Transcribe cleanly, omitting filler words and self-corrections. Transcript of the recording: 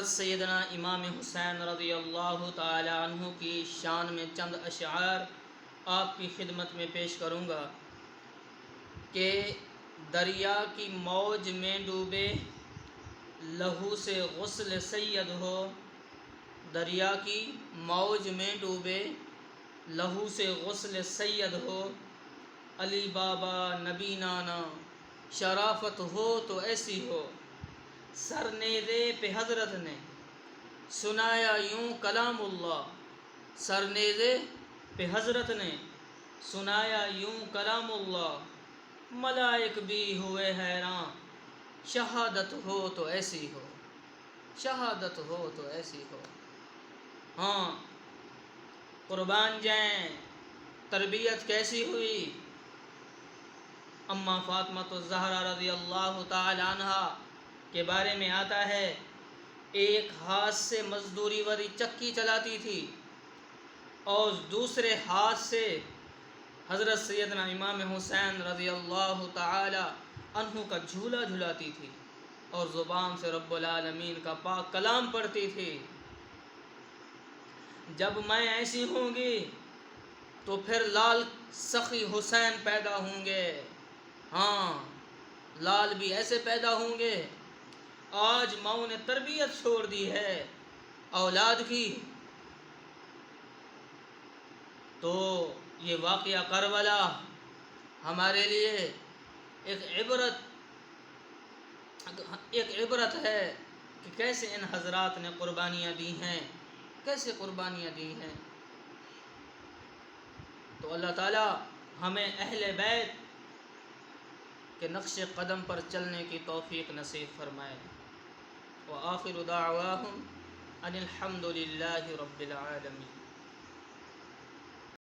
حضرت سیدنا امام حسین رضی اللہ تعالی عنہ کی شان میں چند اشعار آپ کی خدمت میں پیش کروں گا کہ دریا کی موج میں ڈوبے لہو سے غسل سید ہو، دریا کی موج میں ڈوبے لہو سے غسل سید ہو، علی بابا نبی نانا شرافت ہو تو ایسی ہو، سر نیزے پہ حضرت نے سنایا یوں کلام اللہ، سر نیزے پہ حضرت نے سنایا یوں کلام اللہ، ملائک بھی ہوئے حیران، شہادت ہو تو ایسی ہو، شہادت ہو تو ایسی ہو۔ ہاں قربان جائیں تربیت کیسی ہوئی۔ اماں فاطمۃ الزہرا رضی اللہ تعالی عنہا کے بارے میں آتا ہے، ایک ہاتھ سے مزدوری والی چکی چلاتی تھی اور دوسرے ہاتھ سے حضرت سیدنا امام حسین رضی اللہ تعالی عنہ کا جھولا جھلاتی تھی اور زبان سے رب العالمین کا پاک کلام پڑھتی تھی۔ جب میں ایسی ہوں گی تو پھر لال سخی حسین پیدا ہوں گے، ہاں لال بھی ایسے پیدا ہوں گے۔ آج ماؤں نے تربیت چھوڑ دی ہے اولاد کی، تو یہ واقعہ کربلا ہمارے لیے ایک عبرت ہے کہ کیسے ان حضرات نے قربانیاں دی ہیں، کیسے قربانیاں دی ہیں۔ تو اللہ تعالی ہمیں اہل بیت کے نقش قدم پر چلنے کی توفیق نصیب فرمائے۔ وآخر دعواہم ان الحمد للہ رب العالمین۔